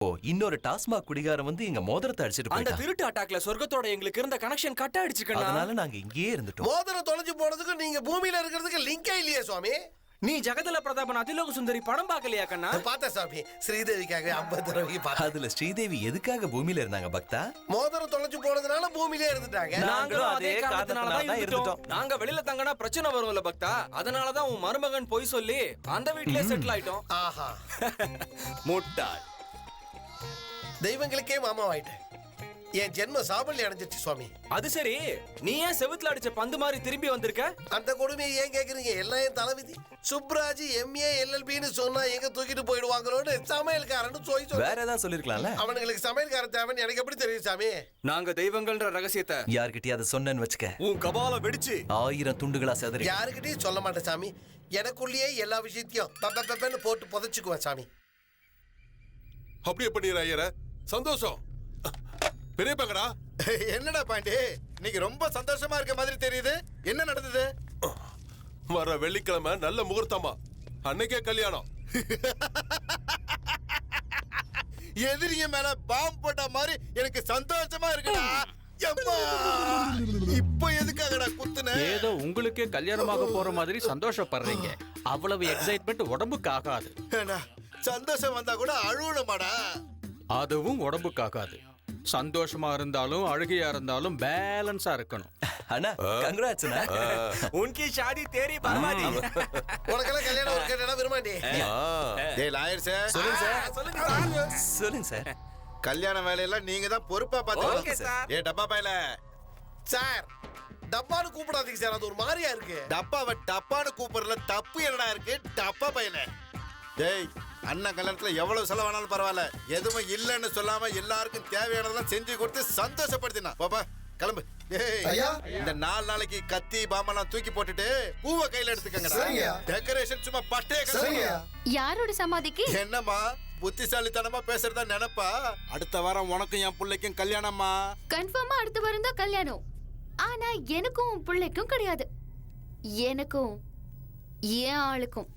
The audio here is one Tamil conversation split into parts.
இன்னொரு டாஸ்மாக் குடிகாரன் வந்து எங்க மோதிரத்தை அடிச்சிட்டு அந்த போயிட்டான். திருட்டு அட்டாக்ல சொர்க்கத்தோட எங்களுக்கு இருந்த கனெக்ஷன் கட் ஆயிடுச்சு கண்ணா. அதனால நாங்க இங்கேயே இருந்துட்டோம். மோதிரம் தொலைஞ்சு போனதுக்கு நீங்க பூமியில இருக்கிறதுக்கு லிங்கே இல்லையே சுவாமி. நீ ஜெகதல பிரதாபன் அதிலோக சுந்தரி படம் பார்க்கலையா கண்ணா? பார்த்தேன் சாமி. ஸ்ரீதேவிக்காக 50 ரூபாய்க்கு பார்த்தேன். அதுல ஸ்ரீதேவி எதுக்காக பூமியில இருந்தாங்க பக்தா? மோதிரம் தொலைஞ்சு போனதுனால பூமியிலே இருந்துட்டாங்க. நாங்களும் அதே காரணத்தினால தான் இருந்துட்டோம். நாங்க வெளியில தங்கனா பிரச்சனை வரும்ல பக்தா. அதனால தான் உன் மருமகன் போய் சொல்லி அந்த வீட்லயே செட்டில் ஆயிட்டோம். ஆஹா, முட்டாள். தெய்வங்களுக்கே மாமா ஆயிட்டேன். என் ஜென்ம சாபல்யம் அடைஞ்சிருச்சு சுவாமி. அது சரி, நீ ஏன் செவுத்துல அடிச்ச பந்து மாதிரி திரும்பி வந்திருக்க? அந்த கொடுமையை ஏன் கேக்குறீங்க? எல்லாம் என் தலைவிதி. சுப்ராஜ் MA LLBன்னு சொன்னா எங்க தூக்கிட்டு போயிடுவாங்களோன்னு சமையல்காரன்னு சொல்லி வேற ஏதாவது சொல்லிருக்கலாம்ல. அவனுங்களுக்கு சமையல்காரன் தேவைன்னு எனக்கு எப்படி தெரியும் சாமி? நாங்க தெய்வங்கள்ன்ற ரகசியத்தை யார்கிட்டயும் அதை சொன்னேன்னு வச்சுக்க, உன் கபால வெடிச்சு 1000 துண்டுகளா செதறி. யாருக்கிட்டையும் சொல்ல மாட்டேன் சாமி. எனக்குள்ளேயே எல்லா விஷயத்தையும் பெப்பன்னு போட்டு புதைச்சுக்குவேன் சாமி. அப்படியே பண்ணிடுற ஐயர. சந்தோஷம். பெரிய பங்கடா. என்னடா பாண்டி, இன்னைக்கு ரொம்ப சந்தோஷமா இருக்க மாதிரி தெரியுது. என்ன நடந்தது? வர வெள்ளிக்கிழமை நல்ல முகூர்த்தமா, அன்னைக்கே கல்யாணம். எதிரிய மேல பாம்பு போட்ட மாதிரி எனக்கு சந்தோஷமா இருக்குடா. இப்ப எதுக்காகடா குத்துன? ஏதோ உங்களுக்கே கல்யாணமாக போற மாதிரி சந்தோஷப்படுறீங்க. அவ்வளவு எக்ஸைட்மெண்ட் உடம்புக்கு ஆகாது. சந்தோஷம் வந்தா கூட அழுவணுமாடா? அதுவும் உடம்புக்கு ஆகாது. சந்தோஷமா இருந்தாலும் அழுகையா இருந்தாலும் பேலன்ஸா இருக்கணும். அண்ணா கங்க்ராட்ஸ்ண்ணா. உன்கி ஷாதி தேரி பர்பாதி. உனக்கெல்லாம் கல்யாணம் ஒரு கேட்டா விரும்பாண்டி. டேய் லாயர் சார், சொல்லுங்க சார். கல்யாண வேலையெல்லாம் நீங்க தான் பொறுப்பா ஓகே சார். ஏ டப்பா பையல. சார், டப்பான்னு கூப்பிடாதீங்க சார், அது ஒரு மாதிரியா இருக்கு. டப்பாவை டப்பான்னு கூப்பிடுறதுல தப்பு என்னடா இருக்கு? டப்பா பையல. டேய், அண்ணன் கல்யாணத்துல எவ்வளவு செலவானாலும் பரவாயில்ல, எதுவும் இல்லைன்னு சொல்லாம எல்லாருக்கும் தேவையானதெல்லாம் செஞ்சு கொடுத்து சந்தோஷப்படுத்தினா. பாப்பா கிளம்பு. இந்த 4 நாளைக்கு கத்தி பாம்பெல்லாம் தூக்கி போட்டுட்டு பூவை கையில எடுத்துக்கங்க. டெக்கரேஷன் சும்மா பட்டே. யாரோட சமாதிக்கு? என்னம்மா புத்திசாலித்தனமா பேசுறதா நினைப்பா? அடுத்த வாரம் உனக்கும் என் பிள்ளைக்கும் கல்யாணம்மா. கன்ஃபார்மா அடுத்த வாரம் தான் கல்யாணம். ஆனா எனக்கும் உன் பிள்ளைக்கும் கிடையாது. எனக்கும் ஏன் ஆளுக்கும்.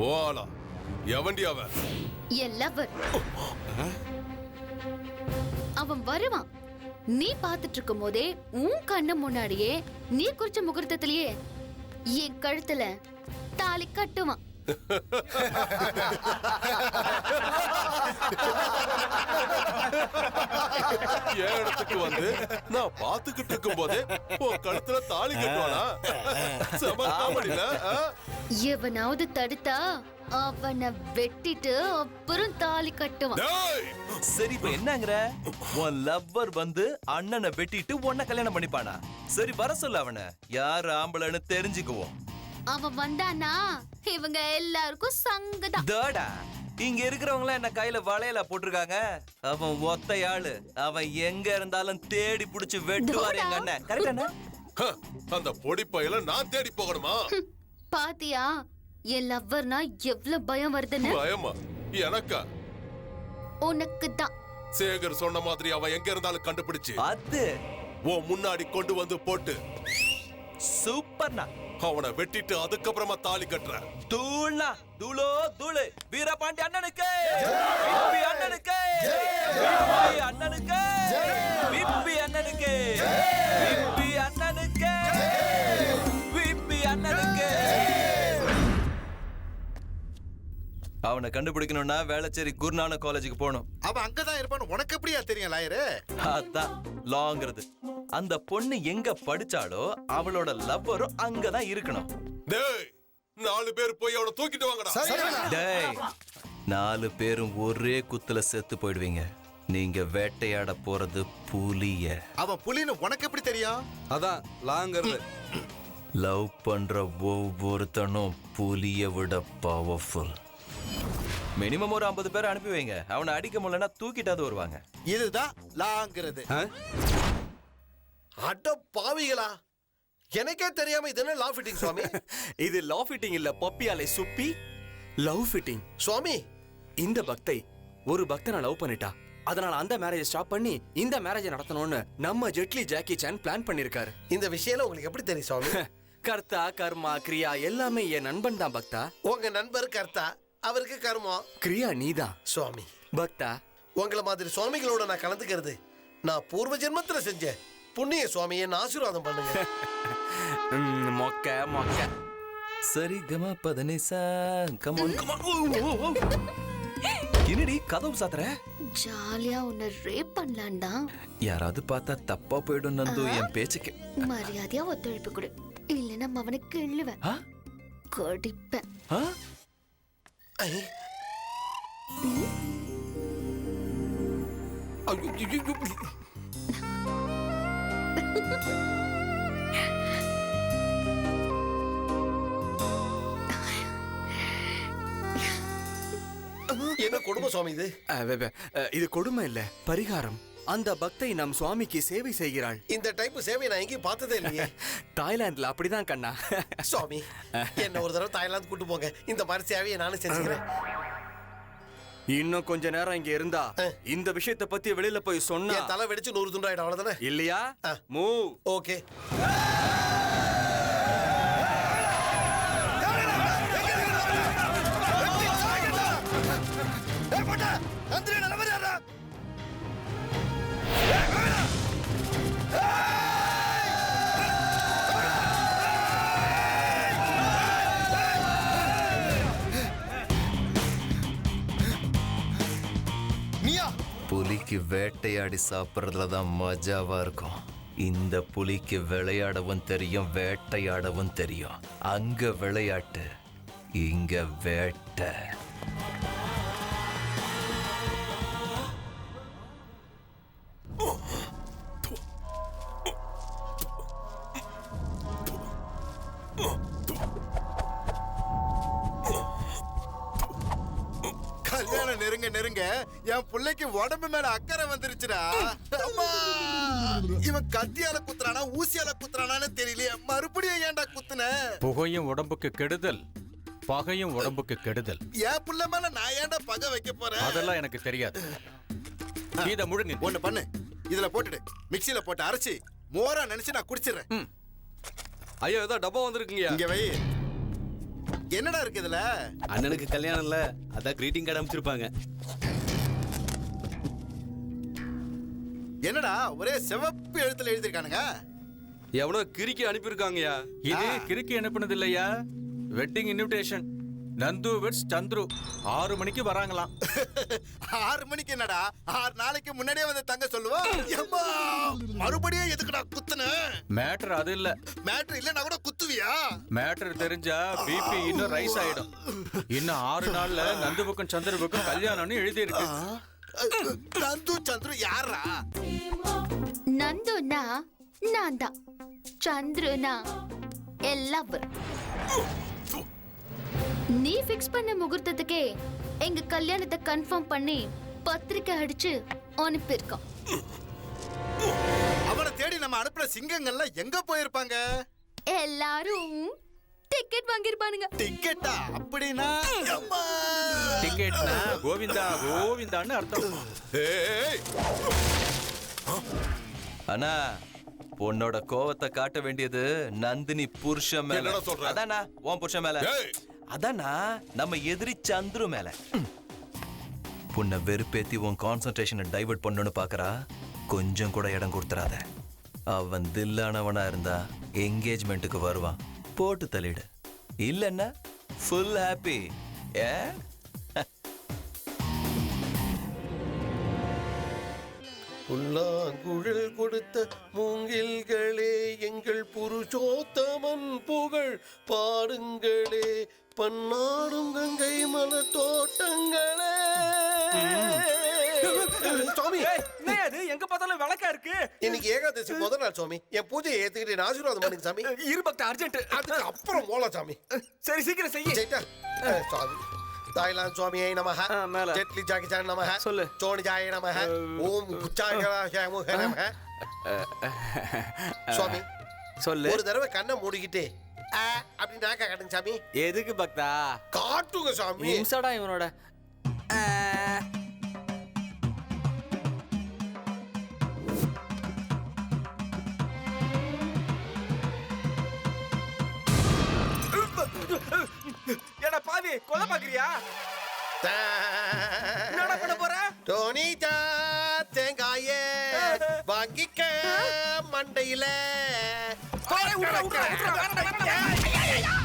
ஓலா எவண்டி அவன்? என் லவர். அவன் வருவான். நீ பாத்துட்டு இருக்கும் போதே உன் கண்ணு முன்னாடியே நீ குறிச்ச முகூர்த்தத்திலேயே என் கழுத்துல தாலி கட்டுவான். என் இடத்துக்கு வந்து நான் பாத்துக்கிட்டு இருக்கும் போதே கழுத்துல தாலி கட்டுவானா? எவனாவது தடுத்தா அவனை வெட்டிட்டு அப்புறம் தாலி கட்டுவான். சரி, இப்ப என்னங்கற? உன் லவ்வர் வந்து அண்ணனை வெட்டிட்டு உன்னை கல்யாணம் பண்ணிப்பானா? சரி, வர சொல்ல அவனை. யார் ஆம்பளைன்னு தெரிஞ்சுக்குவோம். அவன் வந்தானா இவங்க எல்லாருக்கும் சங்கதான். தடா, இங்க இருக்கிறவங்க என்ன கையில வளையல போட்டிருக்காங்க. அவன் ஒத்தையாளு. அவன் எங்க இருந்தாலும் தேடி புடிச்சு வெட்டுவாரு எங்க அண்ணன். கரெக்டானே? அந்த பொடி பையல நான் தேடி போகணுமா? பாத்தியா என் லவ்வர்னா எவ்வளவு பயம் வருதுன்னு? பயமா? எனக்கா? உனக்கு தான். சேகர் சொன்ன மாதிரி அவன் எங்க இருந்தாலும் கண்டுபிடிச்சு அது ஓ முன்னாடி கொண்டு வந்து போட்டு சூப்பர்னா அவனை வெட்டிட்டு அதுக்கப்புறமா தாலி கட்டுற. தூள்னா தூளோ தூளு. வீரபாண்டி அண்ணனுக்கு, விப்பி அண்ணனுக்கு, விப்பி அண்ணனுக்கு, விப்பி அண்ணனுக்கு, விப்பி அண்ணனுக்கு, விப்பி அண்ணனுக்கு. அவனை கண்டுபிடிக்கணும்னா வேளச்சேரி குருநானக் காலேஜுக்கு போகணும். அவன் அங்கதான் இருப்பான்னு உனக்கு எப்படியா தெரியும் லாயரு? அதான் லாங்கிறது. அந்த பொண்ணு எங்க படிச்சாலோ அவளோட லவ்வரும் அங்கதான் இருக்கணும். டேய், 4 பேர் போய் அவனை தூக்கிட்டு வாங்கடா. டேய், 4 பேரும் ஒரே குத்துல செத்து போயிடுவீங்க. நீங்க வேட்டையாட போறது புலிய. அவன் புலின்னு உனக்கு எப்படி தெரியும்? அதான் லாங்கிறது. லவ் பண்ற ஒவ்வொருத்தனும் புலிய விட பவர்ஃபுல். மினிமம் ஒரு 50 பேர் அனுப்பி வைங்க. அவனை அடிக்க முடியலன்னா தூக்கிட்டாது வருவாங்க. இதுதான் லாங்கிறது. அட பாவிகளா, எனக்கே தெரியாம இது என்ன லவ் ஃபிட்டிங் சுவாமி? இது லவ் ஃபிட்டிங் இல்ல, பப்பியாலை சுப்பி லவ் ஃபிட்டிங். சுவாமி, இந்த பக்தை ஒரு பக்தனை லவ் பண்ணிட்டா. அதனால அந்த மேரேஜை ஸ்டாப் பண்ணி இந்த மேரேஜை நடத்தணும்னு நம்ம ஜெட்லி ஜாக்கி சான் பிளான் பண்ணிருக்காரு. இந்த விஷயம் உங்களுக்கு எப்படி தெரியும் சுவாமி? கர்த்தா கர்மா கிரியா எல்லாமே என் நண்பன் தான் பக்தா. உங்க நண்பர் கர்த்தா, அவருக்கு கர்மம். கிரியா நீதான். சுவாமி, பக்தா, உங்களை மாதிரி சுவாமிகளோட நான் கலந்துக்கிறது நான் பூர்வ ஜென்மத்துல செஞ்சேன் புண்ணிய. சுவாமி, என்ன ஆசீர்வாதம் பண்ணுங்க. மொக்க மொக்க. சரி கமா பதனிசா கமான் கமான். என்னடி கதவு சாத்துற? ஜாலியா உன்னை ரேப் பண்ணலான்டா. யாராவது பார்த்தா தப்பா போயிடும் நந்து என் பேச்சுக்கு. மரியாதையா ஒத்துழைப்பு கொடு, இல்லைன்னா அவனை கிள்ளுவேன், ஆ? கடிப்பேன். ஆ? ஐ. ஐயோ. என்ன கொடுமை சுவாமி இது? இது கொடுமை இல்ல, பரிகாரம். அந்த பக்தை நம் சுவாமிக்கு சேவை செய்கிறாள். இந்த டைப் சேவை நான் எங்கேயும் பார்த்ததே இல்லையே. தாய்லாந்துல அப்படிதான் கண்ணா. சுவாமி, என்ன ஒரு தடவை தாய்லாந்து கூட்டு போங்க. இந்த மாதிரி சேவையை நானும் செஞ்சுக்கிறேன். இன்னும் கொஞ்ச நேரம் இங்க இருந்தா இந்த விஷயத்தை பத்தி வெளியில போய் சொன்னா என் தலை வெடிச்சு 100 துண்டாயிடும், அவ்வளவுதானே? இல்லையா? மூவ். ஓகே. புலிக்கு வேட்டையாடி சாப்பிட்றதுல தான் மஜாவா இருக்கும். இந்த புலிக்கு விளையாடவும் தெரியும், வேட்டையாடவும் தெரியும். அங்க விளையாட்டு, இங்க வேட்டை. கல்யாணம் நெருங்க நெருங்க என் பிள்ளைக்கு உடம்பு மேல அக்கறை வந்துருச்சுடா. அம்மா, இவன் கத்தியால குத்துறானா ஊசியால குத்துறானான்னு தெரியலையே. மறுபடியும் ஏன்டா குத்துன? புகையும் உடம்புக்கு கெடுதல், பகையும் உடம்புக்கு கெடுதல். என் புள்ள மேல நான் ஏன்டா பகை வைக்க போறேன்? அதெல்லாம் எனக்கு தெரியாது. இத முழுங்க. ஒண்ணு பண்ணு, இதுல போட்டுடு, மிக்ஸில போட்டு அரைச்சி மோரா நினைச்சு நான் குடிச்சிடுறேன். ஐயோ, ஏதோ டப்பா வந்திருக்குங்க. இங்க வை. என்னடா இருக்கு இதுல? அண்ணனுக்கு கல்யாணம் இல்ல, அதான் கிரீட்டிங் கார்டு அனுப்பிச்சிருப்பாங்க. என்னடா ஒரே சிவப்பு எழுத்துல எழுதிருக்கானுங்க? எவனோ கிறுக்கி அனுப்பியிருக்காங்கயா. இது கிறுக்கி அனுப்புனது இல்லையா, வெட்டிங் இன்விடேஷன். நந்து வெட்ஸ் சந்துரு 6 மணிக்கு வராங்களாம். 6 மணிக்கு என்னடா, 6 நாளைக்கு முன்னாடியே வந்து தங்க சொல்லுவா. எம்மா, மறுபடியும் எதுக்குடா குத்துன? மேட்டர் அது இல்ல. மேட்ரு இல்ல, நான் கூட குத்துவியா? மேட்டர் தெரிஞ்சா பிபி இன்னும் ரைஸ் ஆயிடும். இன்னும் 6 நாள்ல நந்துவுக்கும் சந்திரவுக்கும் கல்யாணம்னு எழுதி இருக்கு. நந்து சந்துரு யாரா? நந்துனா நான் தான், சந்துருனா எல்லாம். நீ ஃபிக்ஸ் பண்ண முகூர்த்தத்துக்கே எங்க கல்யாணத்தை கன்ஃபார்ம் பண்ணி பத்திரிக்கை அடிச்சு அனுப்பியிருக்கோம். அவனை தேடி நம்ம அனுப்புற சிங்கங்கள்லாம் எங்க போயிருப்பாங்க? எல்லாரும் டிக்கெட் வாங்கிருப்பானுங்க. டிக்கெட்டா? அப்படின்னா டிக்கெட்னா கோவிந்தா கோவிந்தான்னு அர்த்தம். அண்ணா, பொண்ணோட கோவத்தை காட்ட வேண்டியது நந்தினி புருஷன் மேல. என்னடா சொல்ற? அதானா உன் புருஷன் மேல. அதானா நம்ம எதிரி சந்துரு மேல. பொண்ணை வெறுப்பேத்தி உன் கான்சன்ட்ரேஷனை டைவர்ட் பண்ணணும்னு பாக்குறா. கொஞ்சம் கூட இடம் கொடுத்துறாத. அவன் தில்லானவனா இருந்தா என்கேஜ்மெண்ட்டுக்கு வருவான், போட்டு தள்ளிடு. இல்லன்னா ஃபுல் ஹாப்பி. ஏ புல்லாங்குழல் கொடுத்த மூங்கில்களே, எங்கள் புருஷோத்தமன் புகழ் பாடுங்களே, பன்னாடும் கங்கை மலர் தோட்டங்களே. சுவாமி, எங்க பார்த்தாலும் விளக்கா இருக்கு. இன்னைக்கு ஏகாதசி முதல் நாள் சுவாமி. என் பூஜையை ஏத்துக்கிட்டு ஆசீர்வாதம் பண்ணுங்க சாமி. இருபக்த அர்ஜென்ட். அதுக்கு அப்புறம் போலாம் சாமி. சரி, சீக்கிரம் செய்ய. ஜெயிட்டா சாமி. தாய்லாந்து சுவாமியை நமஹ. மேல. ஜெட்லி ஜாக்கிச்சான் நமஹ. சொல்லு. சோனிஜாய நமஹ. ஓம் குச்சாயமுக நமஹ. சுவாமி சொல்லு. ஒரு தடவை கண்ணை மூடிக்கிட்டு அப்படின்னு நாக்கா காட்டுங்க சாமி. எதுக்கு பக்தா? காட்டுங்க சாமி. இம்சடா இவனோட. ஏடா பாவி, கொலை பாக்குறியா? என்னடா பண்ண போற? டோனிடா தேங்காயே வாங்கிக்க மண்டையில விட்றா, விட்றா, விட்றா, விட்றா, விட்றா, விட்றா.